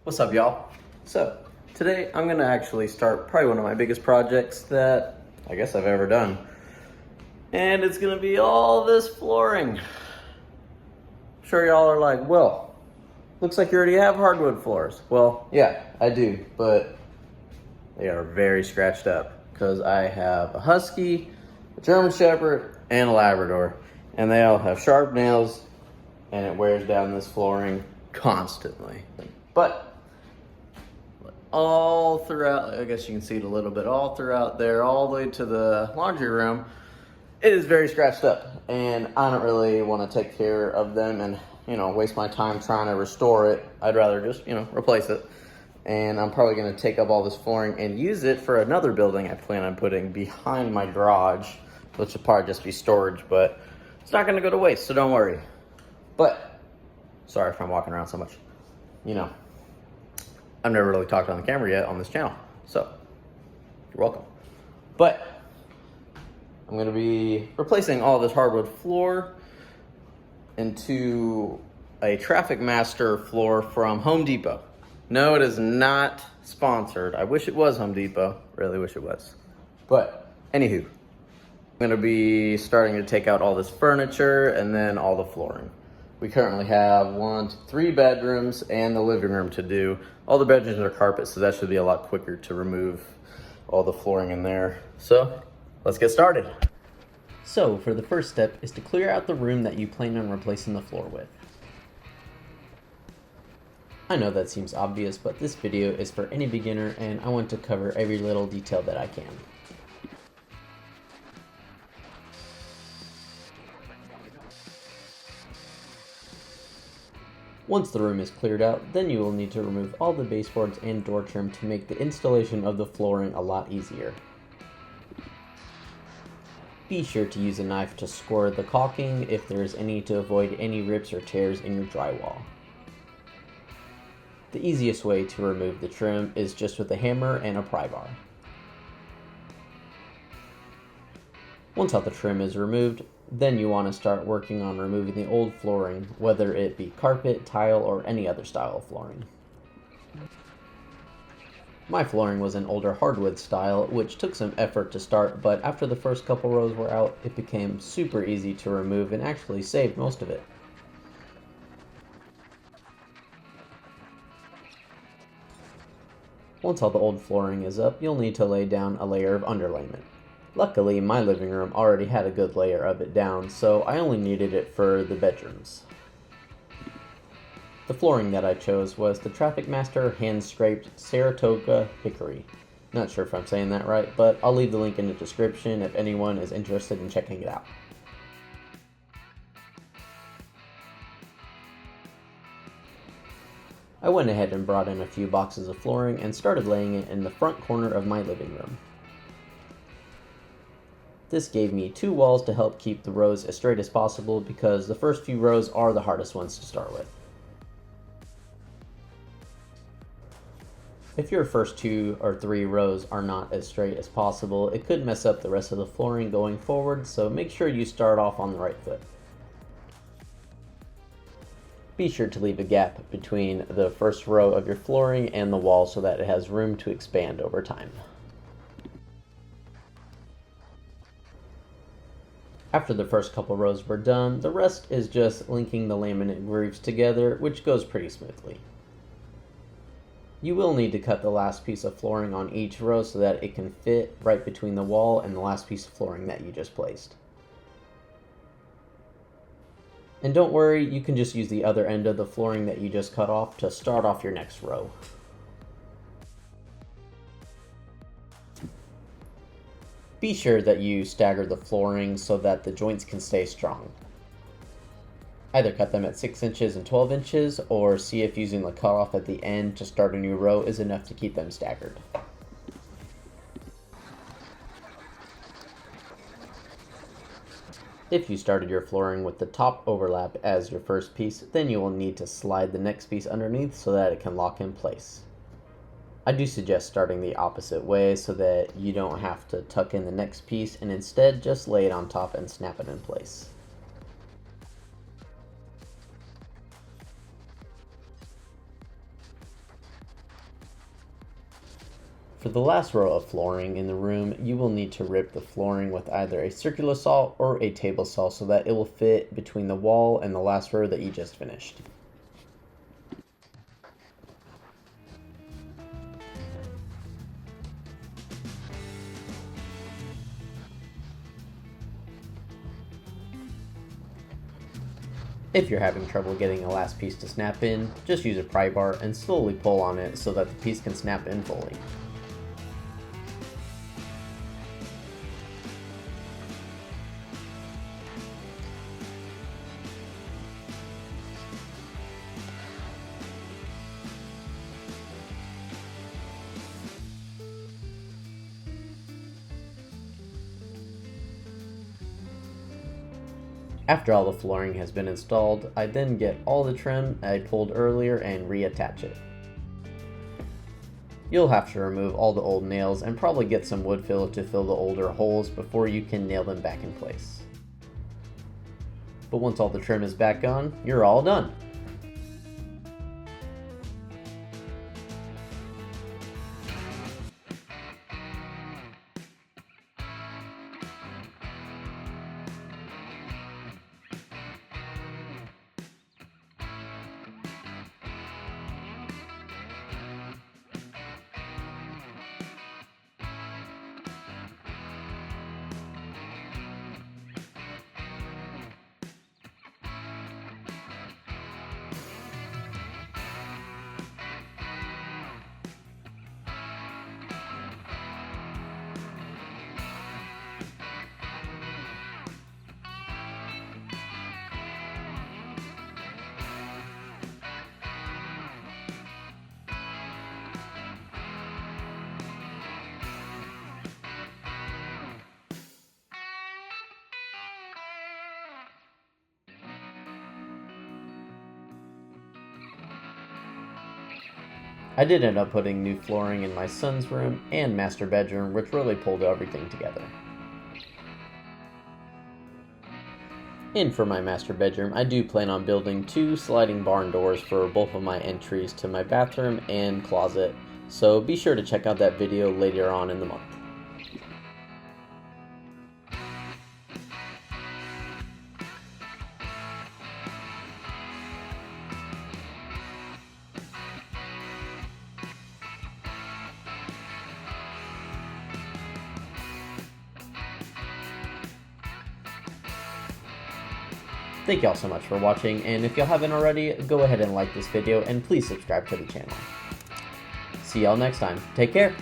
What's up, y'all? So, today I'm gonna actually start probably one of my biggest projects that I guess I've ever done. And it's gonna be all this flooring. I'm sure y'all are like, well, looks like you already have hardwood floors. Well, yeah, I do, but they are very scratched up because I have a Husky, a German Shepherd, and a Labrador. And they all have sharp nails and it wears down this flooring constantly. But all throughout, I guess you can see it a little bit, all throughout there, all the way to the laundry room, it is very scratched up. And I don't really want to take care of them and, waste my time trying to restore it. I'd rather just, replace it. And I'm probably going to take up all this flooring and use it for another building I plan on putting behind my garage, which will probably just be storage, but it's not going to go to waste, so don't worry. But, sorry if I'm walking around so much. I've never really talked on the camera yet on this channel, so you're welcome. But I'm gonna be replacing all this hardwood floor into a Traffic Master floor from Home Depot. No, it is not sponsored. I wish it was Home Depot, really wish it was. But anywho, I'm gonna be starting to take out all this furniture and then all the flooring. We currently have 3 bedrooms and the living room to do. All the bedrooms are carpet, so that should be a lot quicker to remove all the flooring in there. So let's get started. So for the first step is to clear out the room that you plan on replacing the floor with. I know that seems obvious, but this video is for any beginner and I want to cover every little detail that I can. Once the room is cleared out, then you will need to remove all the baseboards and door trim to make the installation of the flooring a lot easier. Be sure to use a knife to score the caulking if there is any to avoid any rips or tears in your drywall. The easiest way to remove the trim is just with a hammer and a pry bar. Once all the trim is removed, then you want to start working on removing the old flooring, whether it be carpet, tile, or any other style of flooring. My flooring was an older hardwood style, which took some effort to start, but after the first couple rows were out, it became super easy to remove and actually saved most of it. Once all the old flooring is up, you'll need to lay down a layer of underlayment. Luckily, my living room already had a good layer of it down, so I only needed it for the bedrooms. The flooring that I chose was the Traffic Master hand-scraped Saratoga Hickory. Not sure if I'm saying that right, but I'll leave the link in the description if anyone is interested in checking it out. I went ahead and brought in a few boxes of flooring and started laying it in the front corner of my living room. This gave me 2 walls to help keep the rows as straight as possible because the first few rows are the hardest ones to start with. If your first 2 or 3 rows are not as straight as possible, it could mess up the rest of the flooring going forward, so make sure you start off on the right foot. Be sure to leave a gap between the first row of your flooring and the wall so that it has room to expand over time. After the first couple rows were done, the rest is just linking the laminate grooves together, which goes pretty smoothly. You will need to cut the last piece of flooring on each row so that it can fit right between the wall and the last piece of flooring that you just placed. And don't worry, you can just use the other end of the flooring that you just cut off to start off your next row. Be sure that you stagger the flooring so that the joints can stay strong. Either cut them at 6 inches and 12 inches, or see if using the cutoff at the end to start a new row is enough to keep them staggered. If you started your flooring with the top overlap as your first piece, then you will need to slide the next piece underneath so that it can lock in place. I do suggest starting the opposite way so that you don't have to tuck in the next piece and instead just lay it on top and snap it in place. For the last row of flooring in the room, you will need to rip the flooring with either a circular saw or a table saw so that it will fit between the wall and the last row that you just finished. If you're having trouble getting the last piece to snap in, just use a pry bar and slowly pull on it so that the piece can snap in fully. After all the flooring has been installed, I then get all the trim I pulled earlier and reattach it. You'll have to remove all the old nails and probably get some wood fill to fill the older holes before you can nail them back in place. But once all the trim is back on, you're all done. I did end up putting new flooring in my son's room and master bedroom, which really pulled everything together. And for my master bedroom, I do plan on building 2 sliding barn doors for both of my entries to my bathroom and closet, so be sure to check out that video later on in the month. Thank y'all so much for watching, and if y'all haven't already, go ahead and like this video and please subscribe to the channel. See y'all next time. Take care!